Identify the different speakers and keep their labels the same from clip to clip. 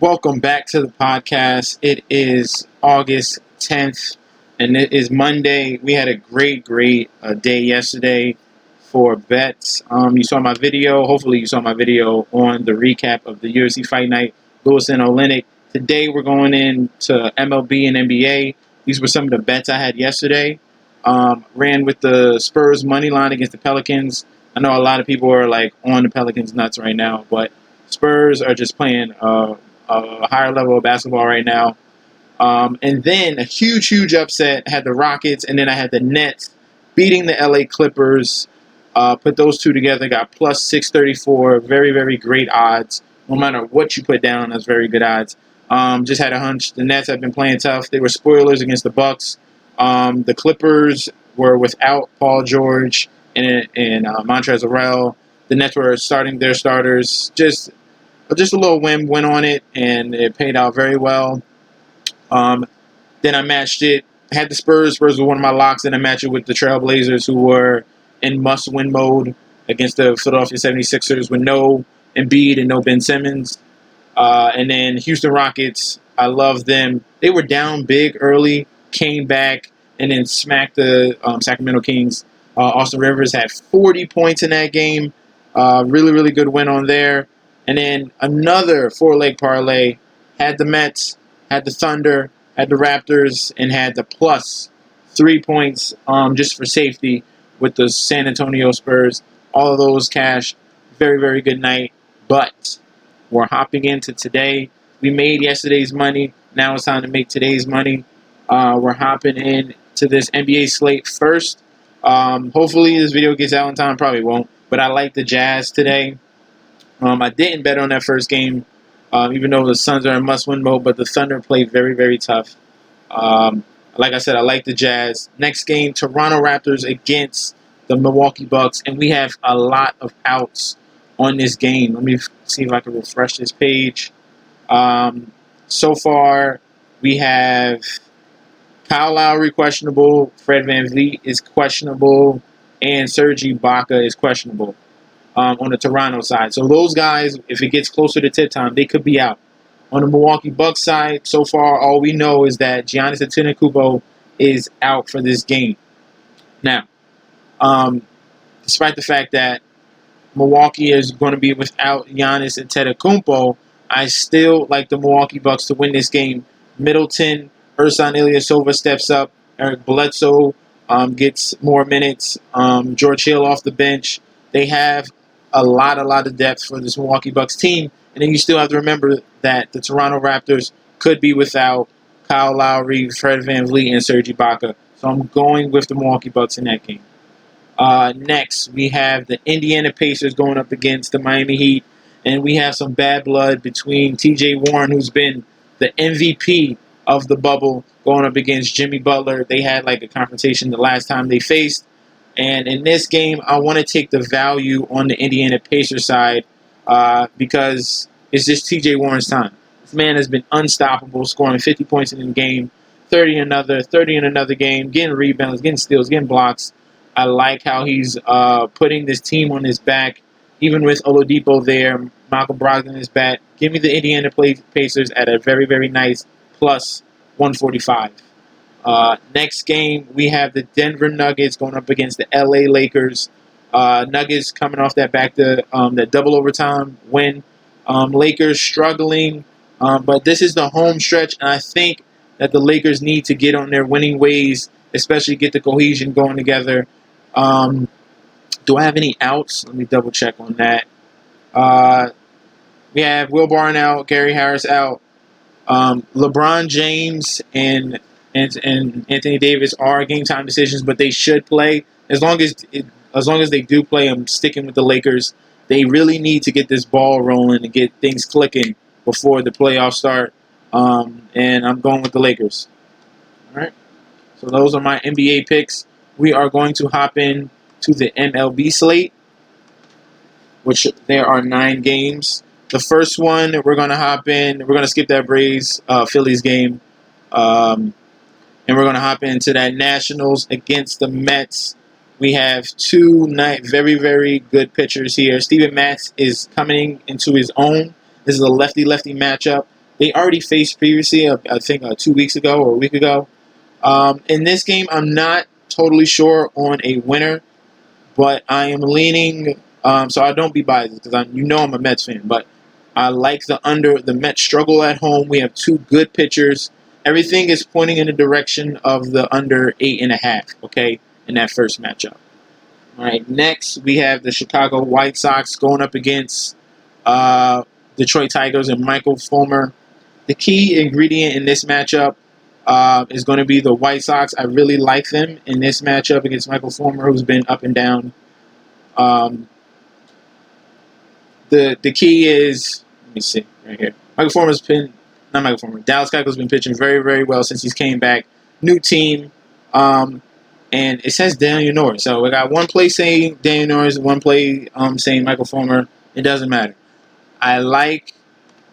Speaker 1: Welcome back to the podcast. It is August 10th, and it is Monday. We had a great day yesterday for bets. You saw my video. Hopefully, you saw my video on the recap of the UFC Fight Night, Lewis and Olynyk. Today, we're going into MLB and NBA. These were some of the bets I had yesterday. Ran with the Spurs money line against the Pelicans. I know a lot of people are like on the Pelicans nuts right now, but Spurs are just playing a higher level of basketball right now. And then a huge upset. Had the Rockets, and then I had the Nets beating the LA Clippers. Put those two together, got plus 634. Very great odds. No matter what you put down, that's very good odds. Just had a hunch. The Nets have been playing tough. They were spoilers against the Bucks. The Clippers were without Paul George and Montrezl Harrell. The Nets were starting their starters. Just a little whim went on it, and it paid out very well. Then I matched it. Had the Spurs. Spurs were one of my locks. Then I matched it with the Trailblazers, who were in must-win mode against the Philadelphia 76ers with no Embiid and no Ben Simmons. And then Houston Rockets, I love them. They were down big early, came back, and then smacked the Sacramento Kings. Austin Rivers had 40 points in that game. Really good win on there. And then another four-leg parlay. Had the Mets, had the Thunder, had the Raptors, and had the plus 3 points just for safety with the San Antonio Spurs. All of those cash. Very good night. But we're hopping into today. We made yesterday's money. Now it's time to make today's money. We're hopping in to this NBA slate first. Hopefully this video gets out in time. Probably won't. But I like the Jazz today. I didn't bet on that first game, even though the Suns are in must-win mode, but the Thunder played very tough. Like I said, I like the Jazz. Next game, Toronto Raptors against the Milwaukee Bucks, and we have a lot of outs on this game. Let me see if I can refresh this page. So far, we have Kyle Lowry questionable, Fred VanVleet is questionable, and Serge Ibaka is questionable. On the Toronto side. So those guys, if it gets closer to tip time, they could be out. On the Milwaukee Bucks side, so far, all we know is that Giannis Antetokounmpo is out for this game. Now, despite the fact that Milwaukee is going to be without Giannis Antetokounmpo, I still like the Milwaukee Bucks to win this game. Middleton, Ersan Ilyasova steps up. Eric Bledsoe gets more minutes. George Hill off the bench. They have a lot of depth for this Milwaukee Bucks team. And then you still have to remember that the Toronto Raptors could be without Kyle Lowry, Fred VanVleet, and Serge Ibaka. So I'm going with the Milwaukee Bucks in that game. Next, we have the Indiana Pacers going up against the Miami Heat. And we have some bad blood between T.J. Warren, who's been the MVP of the bubble, going up against Jimmy Butler. They had like a confrontation the last time they faced. And in this game, I want to take the value on the Indiana Pacers side because it's just T.J. Warren's time. This man has been unstoppable, scoring 50 points in a game, 30 in another game, getting rebounds, getting steals, getting blocks. I like how he's putting this team on his back, even with Oladipo there, Malcolm Brogdon is back. Give me the Indiana Pacers at a very nice plus 145. Next game, we have the Denver Nuggets going up against the LA Lakers. Nuggets coming off that that double overtime win. Lakers struggling, but this is the home stretch, and I think that the Lakers need to get on their winning ways, especially get the cohesion going together. Do I have any outs? Let me double check on that. We have Will Barton out, Gary Harris out. LeBron James and Anthony Davis are game time decisions, but they should play. As long as they do play, I'm sticking with the Lakers. They really need to get this ball rolling and get things clicking before the playoffs start. And I'm going with the Lakers. All right. So those are my NBA picks. We are going to hop in to the MLB slate, which there are 9 games. The first one we're going to hop in. We're going to skip that Braves Phillies game. And we're going to hop into that Nationals against the Mets. We have 2 very good pitchers here. Steven Matz is coming into his own. This is a lefty-lefty matchup. They already faced previously, I think 2 weeks ago or a week ago. In this game, I'm not totally sure on a winner, but I am leaning. So I don't be biased because I'm a Mets fan, but I like the under. The Mets struggle at home. We have two good pitchers. Everything is pointing in the direction of the under 8.5. Okay, in that first matchup. All right. Next, we have the Chicago White Sox going up against Detroit Tigers and Michael Fulmer. The key ingredient in this matchup is going to be the White Sox. I really like them in this matchup against Michael Fulmer, who's been up and down. The key is, let me see right here. Dallas Keuchel's been pitching very, very well since he's came back. New team, and it says Daniel Norris. So we got one play saying Daniel Norris, one play saying Michael Fulmer. It doesn't matter. I like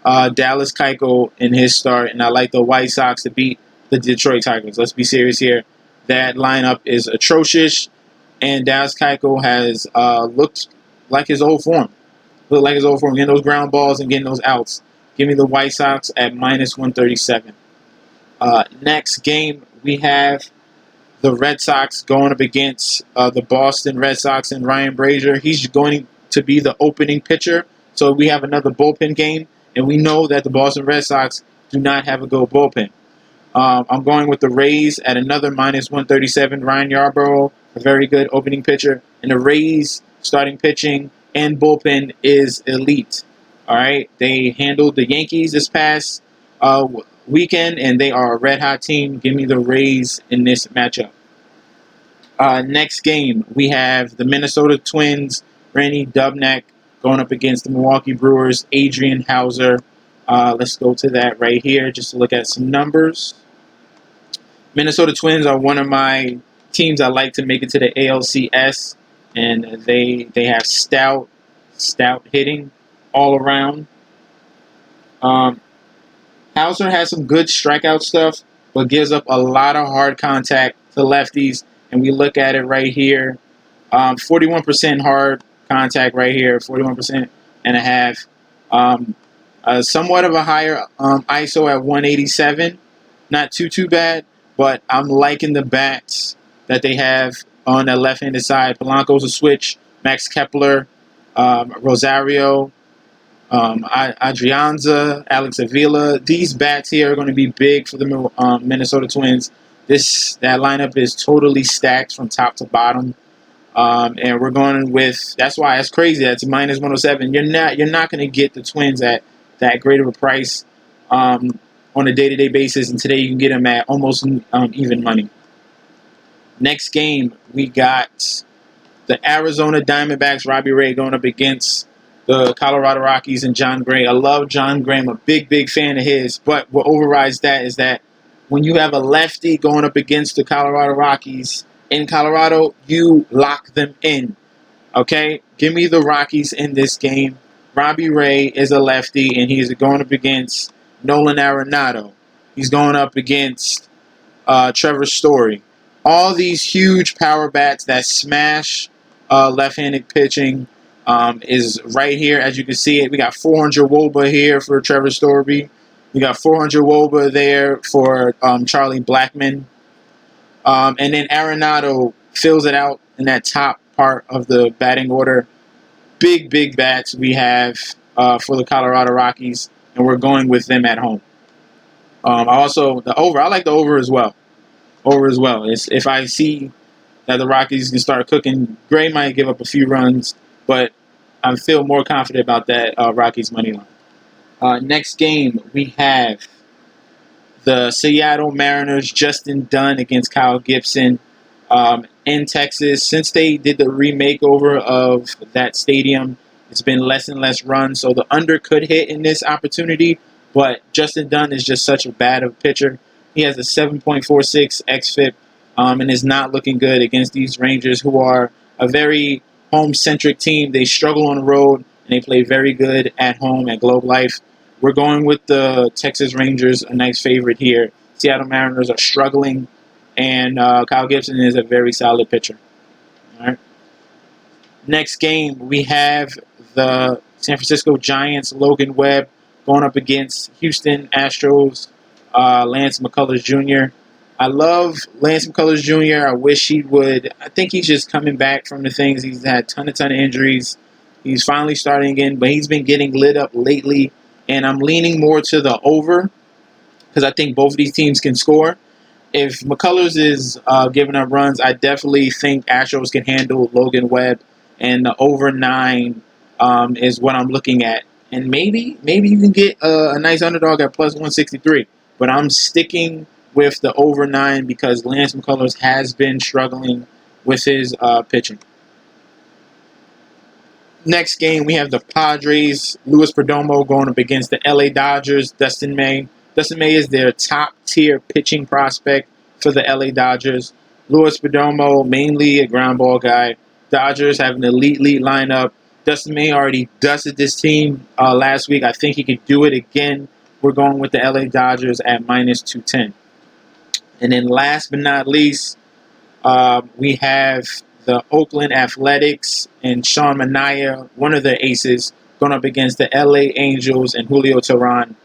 Speaker 1: Dallas Keuchel in his start, and I like the White Sox to beat the Detroit Tigers. Let's be serious here. That lineup is atrocious, and Dallas Keuchel has looked like his old form. Getting those ground balls and getting those outs. Give me the White Sox at -137. Next game, we have the Red Sox going up against the Boston Red Sox and Ryan Brazier. He's going to be the opening pitcher. So we have another bullpen game, and we know that the Boston Red Sox do not have a good bullpen. I'm going with the Rays at another -137. Ryan Yarbrough, a very good opening pitcher, and the Rays starting pitching and bullpen is elite. All right, they handled the Yankees this past weekend, and they are a red-hot team. Give me the Rays in this matchup. Next game, we have the Minnesota Twins, Randy Dubnak, going up against the Milwaukee Brewers, Adrian Hauser. Let's go to that right here just to look at some numbers. Minnesota Twins are one of my teams I like to make it to the ALCS, and they have stout hitting all around. Hauser has some good strikeout stuff, but gives up a lot of hard contact to lefties, and we look at it right here. 41% hard contact right here, 41.5%. Somewhat of a higher ISO at 187. Not too bad, but I'm liking the bats that they have on the left-handed side. Polanco's a switch. Max Kepler, Rosario, Adrianza, Alex Avila. These bats here are going to be big for the Minnesota Twins. That lineup is totally stacked from top to bottom. And we're going with, that's why it's crazy. That's -107. You're not going to get the Twins at that great of a price on a day-to-day basis. And today you can get them at almost even money. Next game, we got the Arizona Diamondbacks, Robbie Ray, going up against the Colorado Rockies and John Gray. I love John Gray. I'm a big fan of his. But what overrides that is that when you have a lefty going up against the Colorado Rockies in Colorado, you lock them in. Okay? Give me the Rockies in this game. Robbie Ray is a lefty, and he's going up against Nolan Arenado. He's going up against Trevor Story. All these huge power bats that smash left-handed pitching is right here. As you can see it, we got 400 WOBA here for Trevor Story. We got 400 WOBA there for Charlie Blackmon. And then Arenado fills it out in that top part of the batting order. Big bats we have for the Colorado Rockies, and we're going with them at home. I like the over as well. If I see that the Rockies can start cooking, Gray might give up a few runs, but I feel more confident about that Rockies money line. Next game, we have the Seattle Mariners, Justin Dunn against Kyle Gibson in Texas. Since they did the remakeover of that stadium, it's been less and less runs, so the under could hit in this opportunity, but Justin Dunn is just such a bad of a pitcher. He has a 7.46 xFIP and is not looking good against these Rangers, who are a very home-centric team. They struggle on the road, and they play very good at home at Globe Life. We're going with the Texas Rangers, a nice favorite here. Seattle Mariners are struggling, and Kyle Gibson is a very solid pitcher. All right. Next game, we have the San Francisco Giants, Logan Webb, going up against Houston Astros, Lance McCullers Jr. I love Lance McCullers Jr. I wish he would. I think he's just coming back from the things. He's had a ton of injuries. He's finally starting again, but he's been getting lit up lately. And I'm leaning more to the over because I think both of these teams can score. If McCullers is giving up runs, I definitely think Astros can handle Logan Webb. And the over 9 is what I'm looking at. And maybe you can get a nice underdog at plus 163. But I'm sticking with the over 9 because Lance McCullers has been struggling with his pitching. Next game, we have the Padres, Luis Perdomo going up against the LA Dodgers, Dustin May. Dustin May is their top-tier pitching prospect for the LA Dodgers. Luis Perdomo, mainly a ground ball guy. Dodgers have an elite lineup. Dustin May already dusted this team last week. I think he could do it again. We're going with the LA Dodgers at minus 210. And then last but not least, we have the Oakland Athletics and Sean Manaea, one of the aces, going up against the LA Angels and Julio Teheran.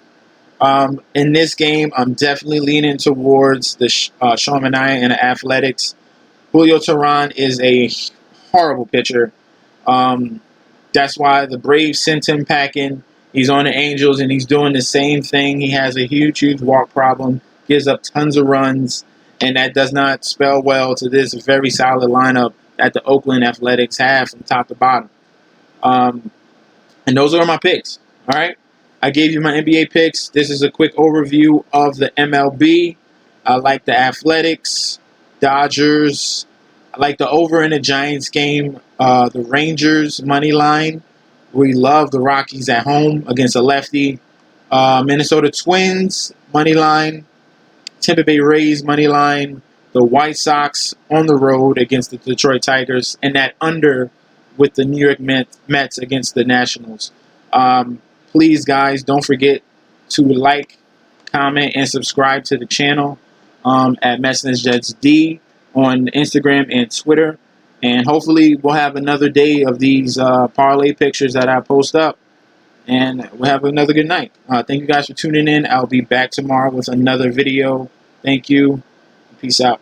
Speaker 1: In this game, I'm definitely leaning towards the Sean Manaea and the Athletics. Julio Teheran is a horrible pitcher. That's why the Braves sent him packing. He's on the Angels, and he's doing the same thing. He has a huge walk problem, gives up tons of runs, and that does not spell well to this very solid lineup that the Oakland Athletics have from top to bottom. And those are my picks. All right? I gave you my NBA picks. This is a quick overview of the MLB. I like the Athletics, Dodgers. I like the over in the Giants game. The Rangers money line. We love the Rockies at home against a lefty. Minnesota Twins money line. Tampa Bay Rays money line. The White Sox on the road against the Detroit Tigers, and that under with the New York Mets against the Nationals. Please, guys, don't forget to like, comment, and subscribe to the channel at MetsNetsJetsD on Instagram and Twitter. And hopefully we'll have another day of these parlay pictures that I post up. And we'll have another good night. Thank you guys for tuning in. I'll be back tomorrow with another video. Thank you. Peace out.